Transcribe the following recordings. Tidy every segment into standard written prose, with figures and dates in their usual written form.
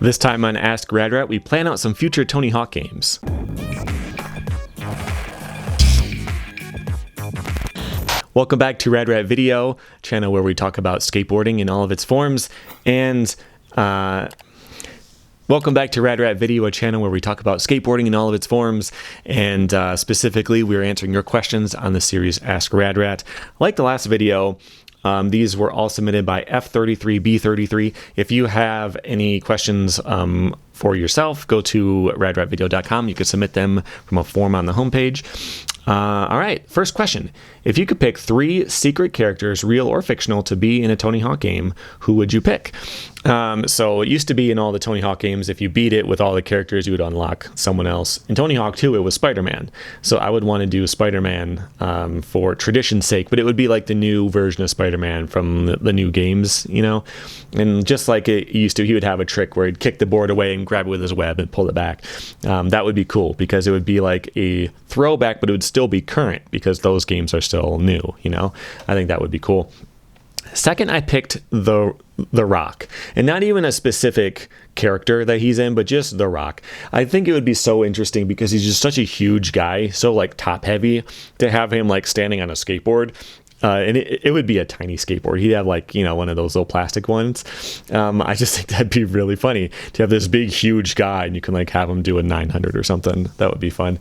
This time on Ask Radrat, we plan out some future Tony Hawk games. Welcome back to Radrat Video, channel where we talk about skateboarding in all of its forms, and welcome back to Radrat Video, a channel where we talk about skateboarding in all of its forms, and specifically we're answering your questions on the series Ask Radrat. Like the last video, these were all submitted by F33B33. If you have any questions for yourself, go to radratvideo.com. You can submit them from a form on the homepage. All right, first question. If you could pick 3 secret characters, real or fictional, to be in a Tony Hawk game, who would you pick? So it used to be in all the Tony Hawk games, if you beat it with all the characters, you would unlock someone else. In Tony Hawk 2, it was Spider-Man. So I would want to do Spider-Man for tradition's sake, but it would be like the new version of Spider-Man from the new games, you know? And just like it used to, he would have a trick where he'd kick the board away and grab it with his web and pull it back. That would be cool because it would be like a throwback, but it would still be current because those games are still new, you know? I think that would be cool. Second, I picked The Rock, and not even a specific character that he's in, but just The Rock. I think it would be so interesting because he's just such a huge guy, so like top heavy, to have him like standing on a skateboard. And it would be a tiny skateboard. He'd have like, you know, one of those little plastic ones. I just think that'd be really funny to have this big, huge guy and you can like have him do a 900 or something. That would be fun.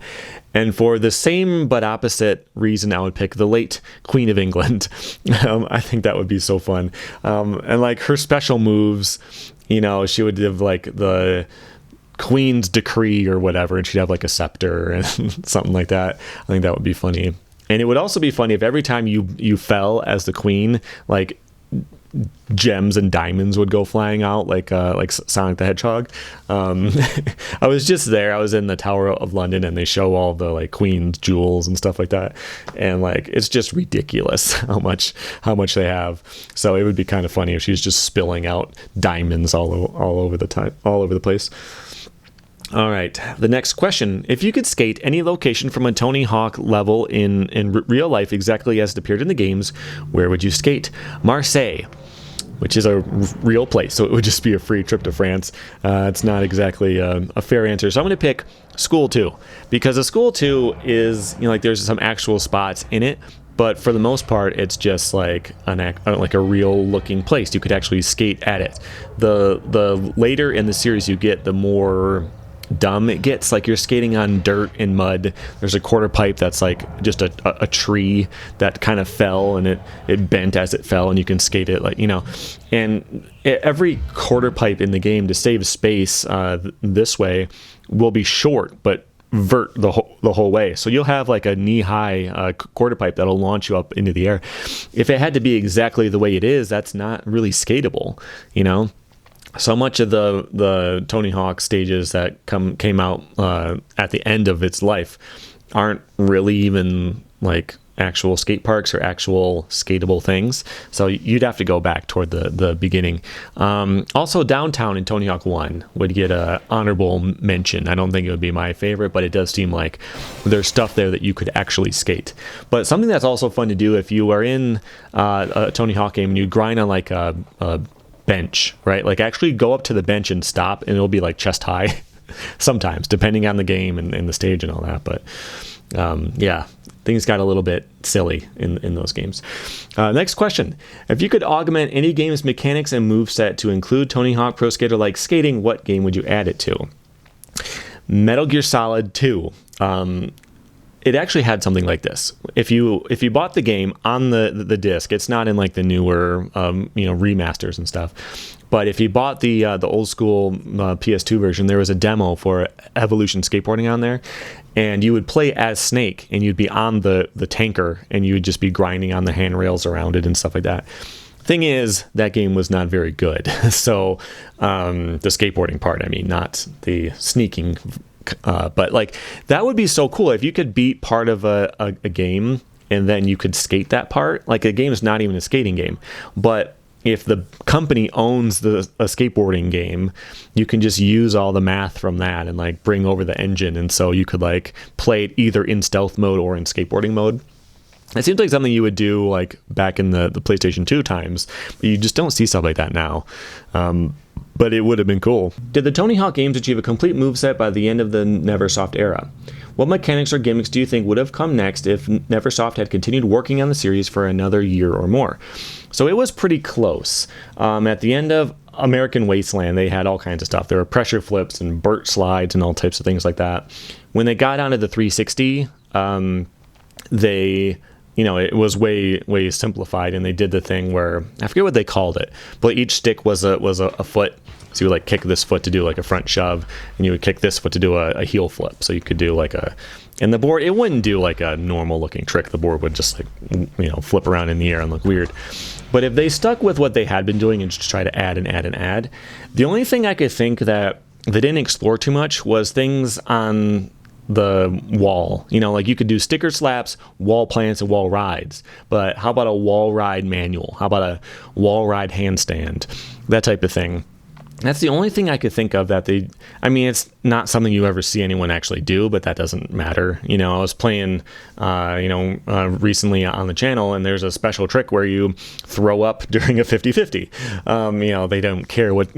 And for the same but opposite reason, I would pick the late Queen of England. I think that would be so fun. And like her special moves, you know, she would have like the Queen's Decree or whatever, and she'd have like a scepter and something like that. I think that would be funny. And it would also be funny if every time you fell as the queen, like gems and diamonds would go flying out, like Sonic the Hedgehog. I was just there. I was in the Tower of London, and they show all the like queen's jewels and stuff like that, and like it's just ridiculous how much they have. So it would be kind of funny if she's just spilling out diamonds all over the place. All right, the next question. If you could skate any location from a Tony Hawk level in real life exactly as it appeared in the games, where would you skate? Marseille, which is a real place, so it would just be a free trip to France. It's not exactly a fair answer. So I'm going to pick School 2, because a School 2 is, you know, like there's some actual spots in it, but for the most part, it's just like a real looking place. You could actually skate at it. The later in the series you get, the more dumb it gets. Like you're skating on dirt and mud. There's a quarter pipe that's like just a tree that kind of fell, and it bent as it fell, and you can skate it, like, you know. And every quarter pipe in the game, to save space this way, will be short but vert the whole way. So you'll have like a knee-high quarter pipe that'll launch you up into the air. If it had to be exactly the way it is, that's not really skatable, you know. So much of the Tony Hawk stages that came out at the end of its life aren't really even like actual skate parks or actual skatable things. So you'd have to go back toward the beginning. Also, downtown in Tony Hawk 1 would get a honorable mention. I don't think it would be my favorite, but it does seem like there's stuff there that you could actually skate. But something that's also fun to do if you are in a Tony Hawk game and you grind on like a bench, right? Like actually go up to the bench and stop, and it'll be like chest high sometimes, depending on the game and the stage and all that. But yeah, things got a little bit silly in those games. Next question. If you could augment any game's mechanics and moveset to include Tony Hawk Pro Skater like skating, what game would you add it to? Metal Gear Solid 2. It actually had something like this. If you bought the game on the disc, it's not in like the newer remasters and stuff. But if you bought the old school PS2 version, there was a demo for Evolution Skateboarding on there, and you would play as Snake, and you'd be on the tanker, and you would just be grinding on the handrails around it and stuff like that. Thing is, that game was not very good. So the skateboarding part, I mean, not the sneaking. But like that would be so cool if you could beat part of a game and then you could skate that part. Like a game is not even a skating game, but if the company owns a skateboarding game, you can just use all the math from that and like bring over the engine, and so you could like play it either in stealth mode or in skateboarding mode. It seems like something you would do like back in the PlayStation 2 times, but you just don't see stuff like that now. but it would have been cool. Did the Tony Hawk games achieve a complete moveset by the end of the Neversoft era? What mechanics or gimmicks do you think would have come next if Neversoft had continued working on the series for another year or more? So it was pretty close. At the end of American Wasteland, they had all kinds of stuff. There were pressure flips and Burt slides and all types of things like that. When they got onto the 360, it was way simplified, and they did the thing where, I forget what they called it, but each stick was a foot. So you would like kick this foot to do like a front shove, and you would kick this foot to do a heel flip. So you could do and the board, it wouldn't do like a normal looking trick. The board would just flip around in the air and look weird. But if they stuck with what they had been doing and just try to add and add and add, the only thing I could think that they didn't explore too much was things on the wall. Like you could do sticker slaps, wall plants, and wall rides. But how about a wall ride manual? How about a wall ride handstand? That type of thing. That's the only thing I could think of that it's not something you ever see anyone actually do, but that doesn't matter. I was playing, recently on the channel, and there's a special trick where you throw up during a 50-50. They don't care what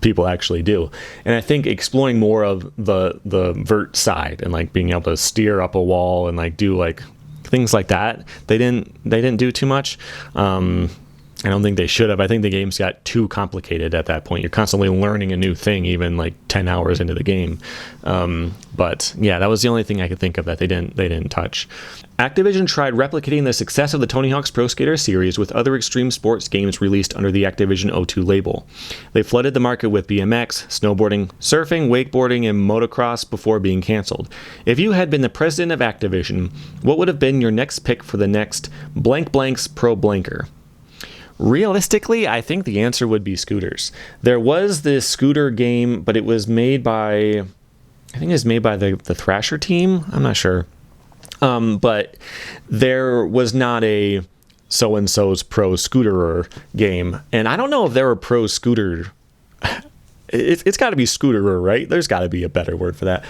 people actually do. And I think exploring more of the vert side and like being able to steer up a wall and like do like things like that, they didn't do too much. I don't think they should have. I think the games got too complicated at that point. You're constantly learning a new thing, even like 10 hours into the game. But yeah, that was the only thing I could think of that they didn't touch. Activision tried replicating the success of the Tony Hawk's Pro Skater series with other extreme sports games released under the Activision O2 label. They flooded the market with BMX, snowboarding, surfing, wakeboarding, and motocross before being canceled. If you had been the president of Activision, what would have been your next pick for the next blank blank's Pro Blanker? Realistically, I think the answer would be scooters. There was this scooter game, but it was made by, the Thrasher team. I'm not sure. But there was not a so-and-so's pro scooterer game. And I don't know if there were pro scooter. It's got to be scooterer, right? There's got to be a better word for that.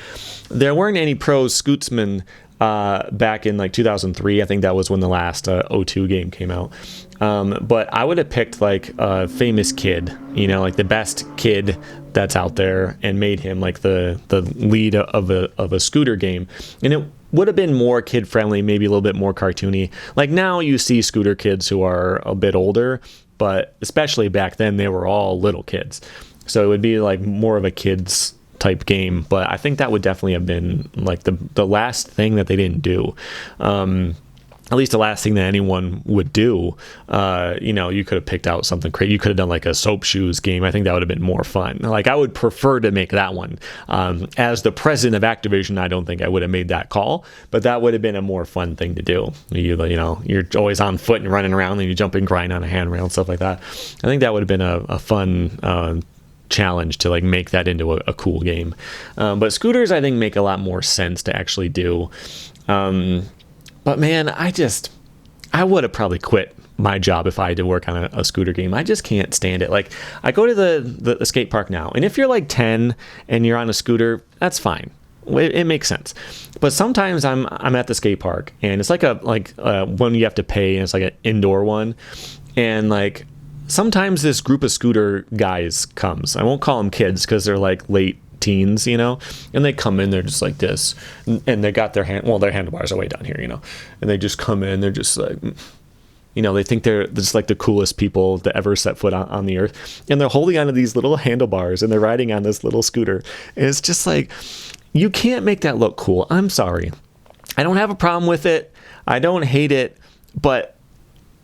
There weren't any pro scootsmen back in like 2003. I think that was when the last O2 game came out. But I would have picked like a famous kid, like the best kid that's out there, and made him like the lead of a scooter game. And it would have been more kid friendly, maybe a little bit more cartoony. Like now you see scooter kids who are a bit older, but especially back then they were all little kids. So it would be like more of a kids type game. But I think that would definitely have been like the last thing that they didn't do. At least the last thing that anyone would do. You could have picked out something crazy. You could have done like a soap shoes game. I think that would have been more fun. Like I would prefer to make that one. As the president of Activision, I don't think I would have made that call, but that would have been a more fun thing to do. You're always on foot and running around, and you jump and grind on a handrail and stuff like that. I think that would have been a fun challenge to like make that into a cool game. But scooters, I think, make a lot more sense to actually do. But man, I would have probably quit my job if I had to work on a scooter game. I just can't stand it. Like I go to the skate park now, and if you're like 10 and you're on a scooter, that's fine. It makes sense. But sometimes I'm at the skate park, and it's like one you have to pay, and it's like an indoor one, and like sometimes this group of scooter guys comes. I won't call them kids because they're like late teens, and they come in, they're just like this, and they got their handlebars are way down here, and they just come in, they're just like, they think they're just like the coolest people to ever set foot on the earth, and they're holding onto these little handlebars, and they're riding on this little scooter, and it's just like, you can't make that look cool. I'm sorry. I don't have a problem with it. I don't hate it, but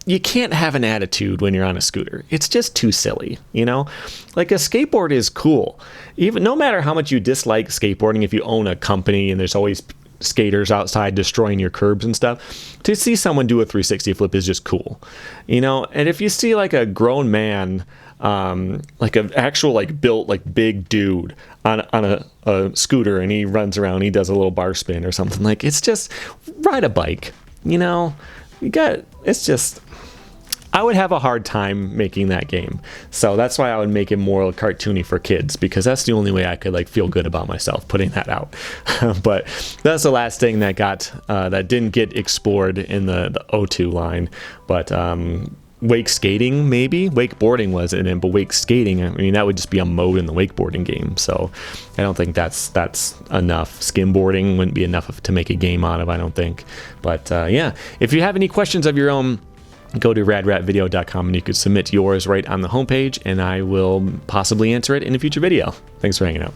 you can't have an attitude when you're on a scooter. It's just too silly, Like a skateboard is cool. Even no matter how much you dislike skateboarding, if you own a company and there's always skaters outside destroying your curbs and stuff, to see someone do a 360 flip is just cool, And if you see like a grown man, like an actual like built like big dude on a scooter, and he runs around, he does a little bar spin or something, like it's just ride a bike, it's just, I would have a hard time making that game. So that's why I would make it more cartoony for kids, because that's the only way I could like feel good about myself putting that out. But that's the last thing that didn't get explored in the O2 line. But wake skating, maybe. Wakeboarding wasn't in, but wake skating, I mean, that would just be a mode in the wakeboarding game. So I don't think that's enough. Skimboarding wouldn't be enough to make a game out of, I don't think. But yeah, if you have any questions of your own, go to radratvideo.com and you could submit yours right on the homepage, and I will possibly answer it in a future video. Thanks for hanging out.